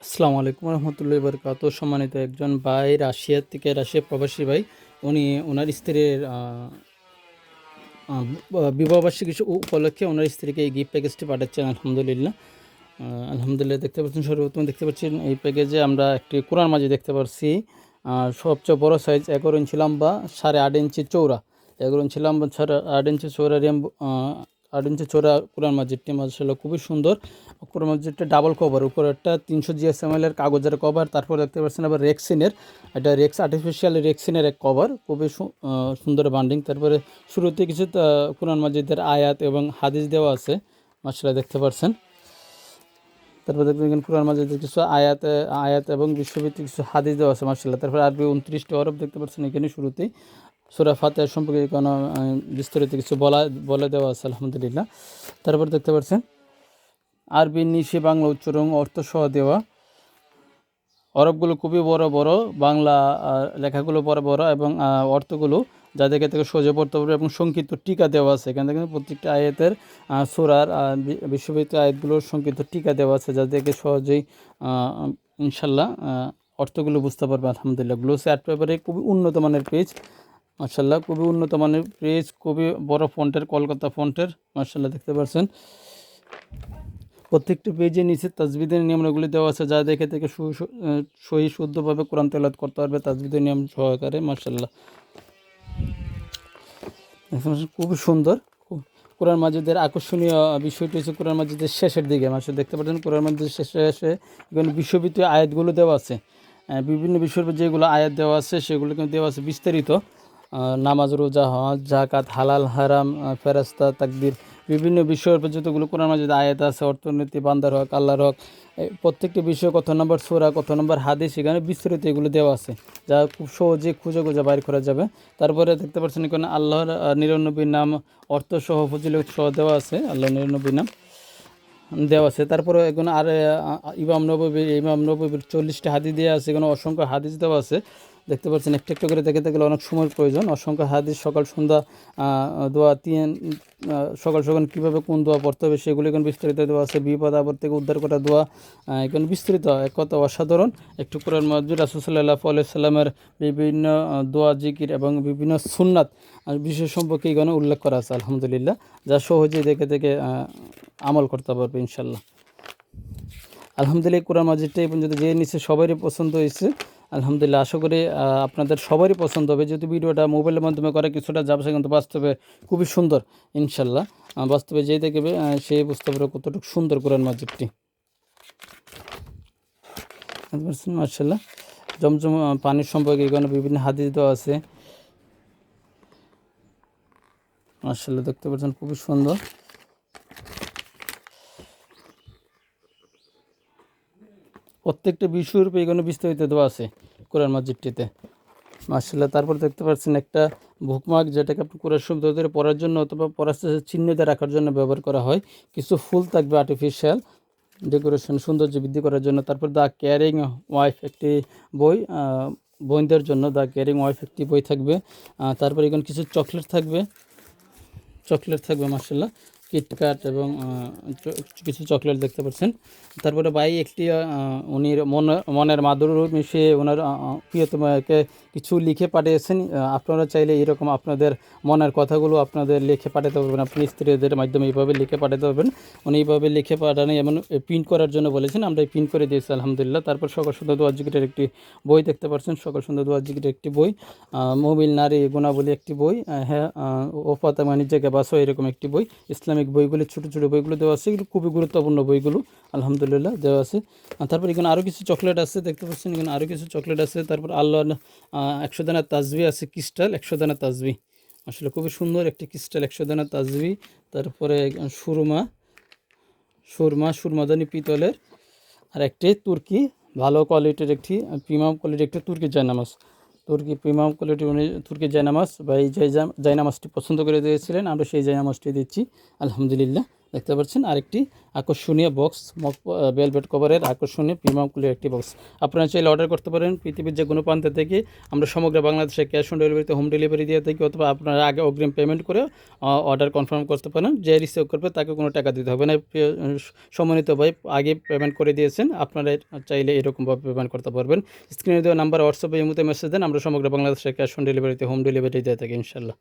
আসসালামু আলাইকুম রহমতুল্লাহি বারকাত। সম্মানিত একজন ভাই রাশিয়া প্রবাসী ভাই, উনি ওনার স্ত্রীর বিবাহবার্ষিকী উপলক্ষে ওনার স্ত্রীকে এই গিফট প্যাকেজটি পাঠাচ্ছেন। আলহামদুলিল্লাহ দেখতে পাচ্ছেন, সর্বপ্রথম দেখতে পাচ্ছেন এই প্যাকেজে আমরা একটি কোরআন মাজিদ দেখতে পাচ্ছি। সবচেয়ে বড় সাইজ 11 ইঞ্চি লম্বা, 8.5 ইঞ্চি চৌড়া, 11 ইঞ্চি লম্বা, 8.5 ইঞ্চি চৌড়া, 8 ইঞ্চি চৌড়া কোরআন মাজিদটি মাশাআল্লাহ খুবই সুন্দর। কোরআন মাজিদটা ডাবল কভার, উপরে একটা 300 GSM এর কাগজের কভার, তারপর দেখতে পাচ্ছেন আবার রেক্সিনের, এটা আর্টিফিশিয়াল রেক্সিনের এক কভার, খুবই সুন্দর বান্ডিং। তারপরে শুরুতে কিছু কোরআন মাজিদের আয়াত এবং হাদিস দেওয়া আছে, মাশাআল্লাহ দেখতে পাচ্ছেন। তারপর দেখবেন কোরআন মাজিদের কিছু আয়াত এবং বিশ্বভিত্তিক কিছু হাদিস দেওয়া আছে, মাশাআল্লাহ। তারপর আরবি 29টি হরফ দেখতে পাচ্ছেন এখানে শুরুতেই। সূরা ফাতিহা সম্পর্কে কোনো বিস্তারিত কিছু বলে দেওয়া আছে, আলহামদুলিল্লাহ। তারপর দেখতে পাচ্ছেন আরবি নিশি বাংলা উচ্চারণ অর্থ সহ দেওয়া, হরফগুলো খুবই বড় বড়, বাংলা লেখাগুলো বড় বড় এবং অর্থগুলো যা দেখে থেকে সহজে পড়তে পারবে, এবং সংক্ষিপ্ত টিকা দেওয়া আছে। এখান থেকে প্রত্যেকটা আয়াতের সূরার বিশ্বভিত্তিক আয়াতগুলোর সংক্ষিপ্ত টিকা দেওয়া আছে, যা দেখে সহজেই ইনশাল্লাহ অর্থগুলো বুঝতে পারবে, আলহামদুলিল্লাহ। গ্লোসি আর্ট পেপারে খুবই উন্নত মানের পেজ, মাশাআল্লাহ খুবই উন্নত মানের পেজ, খুবই বড় ফন্টের, কলকাতা ফন্টের, মাশাআল্লাহ দেখতে পাচ্ছেন। প্রত্যেকটি পেজে নিচে তাজবিদের নিয়মগুলি দেওয়া আছে, যা দেখে থেকে সহি শুদ্ধভাবে কোরআন তেলাওয়াত করতে পারবে তাজবিদের নিয়ম সহকারে, মাশাআল্লাহ খুবই সুন্দর। কোরআন মাজিদের আকর্ষণীয় বিষয়টি হচ্ছে কোরআন মাজিদের শেষের দিকে, মাশাআল্লাহ দেখতে পাচ্ছেন কোরআন মাজিদের শেষে এখানে বিশ্বভিত্তিক আয়াতগুলো দেওয়া আছে। বিভিন্ন বিষয়ের যেগুলো আয়াত দেওয়া আছে সেগুলো কিন্তু দেওয়া আছে বিস্তারিত। নামাজ, রোজা, হজ, যাকাত, হালাল হারাম, ফেরেশতা, তাকদীর, বিভিন্ন বিষয়ের উপর যতগুলো কোরআন মাজিদে আয়াত আছে, অর্থনীতি, বান্দার হক, আল্লাহর হক, প্রত্যেকটি বিষয়ে কত নম্বর সূরা, কত নম্বর হাদিস, এখানে বিস্তারিত এগুলো দেওয়া আছে, যা খুব সহজে খুঁজে বাইর করা যাবে। তারপরে দেখতে পাচ্ছেন এখানে আল্লাহর 99 নাম অর্থ সহ ফজিলত সহ দেওয়া আছে, আল্লাহর 99 নাম দেওয়া আছে। তারপরে এখানে আর ইমাম নববীর 40টি হাদিস দেওয়া আছে, এখানে অসংখ্য হাদিস দেওয়া আছে, দেখতে পাচ্ছেন। একটা একটা করে দেখতে গেলে অনেক সময়ের প্রয়োজন। অসংখ্য হাদিস, সকাল সন্ধ্যা দোয়া, সকাল সকাল কীভাবে কোন দোয়া পড়তে হবে সেগুলো এখানে বিস্তারিত দেওয়া আছে। বিপদ আপদ থেকে উদ্ধার করা দোয়া এখানে বিস্তৃত, এক কথা অসাধারণ। একটু কোরআন মাজিদ রাসূল সাল্লাল্লাহু আলাইহি সাল্লামের বিভিন্ন দোয়া, জিকির এবং বিভিন্ন সুন্নাত বিষয় সম্পর্কে এখানে উল্লেখ করা আছে, আলহামদুলিল্লাহ, যা সহজেই দেখে আমল করতে পারবে ইনশাল্লাহ। আলহামদুলিল্লাহ কোরআন মাজিদটা এবং যদি যে নিচে সবারই পছন্দ হয়েছে, আলহামদুলিল্লাহ। আশা করি আপনাদের সবারই পছন্দ হবে। যদি ভিডিওটা মোবাইলের মাধ্যমে করে কিছুটা যাবে, কিন্তু বাস্তবে খুবই সুন্দর ইনশাল্লাহ। বাস্তবে যেই দেখবে সে বুঝতে পারবে কতটুকু সুন্দর কোরআন মাজিদটি, মাশাআল্লাহ। জমজম পানির সম্পর্কে এখানে বিভিন্ন হাদিস দেওয়া আছে, মাশাআল্লাহ দেখতে পাচ্ছেন খুবই সুন্দর। প্রত্যেকটা বিষয়ের উপরে এখানে বিস্তারিত দেওয়া আছে কোরআন মাজিদটিতে, মাশাআল্লাহ। তারপর দেখতে পাচ্ছেন একটা বুকমার্ক, যেটাকে আপনি কোরআন শব্দ ধরে পড়ার জন্য অথবা পড়ার চিহ্ন দিয়ে রাখার জন্য ব্যবহার করা হয়। কিছু ফুল থাকবে আর্টিফিশিয়াল ডেকোরেশন, সৌন্দর্য বৃদ্ধি করার জন্য। তারপর দ্য কেয়ারিং ওয়াইফ একটি বই, বোনদের জন্য দ্য কেয়ারিং ওয়াইফ একটি বই থাকবে। তারপর এখানে কিছু চকলেট থাকবে, মাশাআল্লাহ, কিটক্যাট এবং কিছু চকলেট দেখতে পাচ্ছেন। তারপরে ভাই একটি উনি মনের মাধুর্য মিশিয়ে ওনার প্রিয়তমাকে কিছু লিখে পাঠিয়েছেন। আপনারা চাইলে এরকম আপনাদের মনের কথাগুলো আপনাদের লিখে পাঠাতে পারবেন, আপনি স্ত্রীদের মাধ্যমে এইভাবে লিখে পাঠাতে পারবেন। উনি এইভাবে লিখে পাঠানো এমন প্রিন্ট করার জন্য বলেছেন, আমরা প্রিন্ট করে দিয়েছি, আলহামদুলিল্লাহ। তারপর সকাল সন্ধ্যা দোয়া জিকিরের একটি বই দেখতে পাচ্ছেন, সকাল সন্ধ্যা দোয়া জিকিরের একটি বই, মুমিন নারী গুণাবলী একটি বই, ও ফাতেমা নিজেকে বাঁচো এরকম একটি বই, ইসলামিক বইগুলি ছোটো ছোটো বইগুলো দেওয়া আছে, এগুলো খুবই গুরুত্বপূর্ণ বইগুলো, আলহামদুলিল্লাহ দেওয়া আছে। তারপর এখানে আরও কিছু চকলেট আছে, দেখতে পাচ্ছেন এখানে আরও কিছু চকলেট আছে। তারপর আল্লাহ 100 দানা তাজবি আছে, ক্রিস্টাল 100 দানা তাজবি, আসলে খুবই সুন্দর একটি ক্রিস্টাল 100 দানা তাজবি। তারপরে সুরমাদানি পিতলের, আর একটি তুর্কি ভালো কোয়ালিটির একটি প্রিমিয়াম কোয়ালিটির একটি তুর্কি প্রিমিয়াম কোয়ালিটি, উনি তুর্কি জায়নামাজ বা এই জায়নামাজটি পছন্দ করে দিয়েছিলেন, আমরা সেই জায়নামাজটি দিচ্ছি, আলহামদুলিল্লাহ। দেখতে পাচ্ছেন আরেকটি আকর্ষণীয় বক্স ভেলভেট কভারের আকর্ষণীয় প্রিমিয়াম কোয়ালিটির একটি বক্স। আপনারা চাইলে অর্ডার করতে পারেন পৃথিবীর যে কোনো প্রান্ত থেকে। আমরা সমগ্র বাংলাদেশে ক্যাশ অন ডেলিভারিতে হোম ডেলিভারি দিয়ে থাকি, অথবা আপনারা আগে অগ্রিম পেমেন্ট করে অর্ডার কনফার্ম করতে পারেন। যে রিসিভ করবে তাকে কোনো টাকা দিতে হবে না। প্রিয় সম্মানিত ভাই, আগে পেমেন্ট করে দিয়েছেন, আপনারা চাইলে এরকমভাবে পেমেন্ট করতে পারবেন। স্ক্রিনে দেওয়া নাম্বার হোয়াটসঅ্যাপে এই মুহূর্তে মেসেজ দেন, আমরা সমগ্র বাংলাদেশে ক্যাশ অন ডেলিভারিতে হোম ডেলিভারি দিয়ে থাকি ইনশাল্লাহ।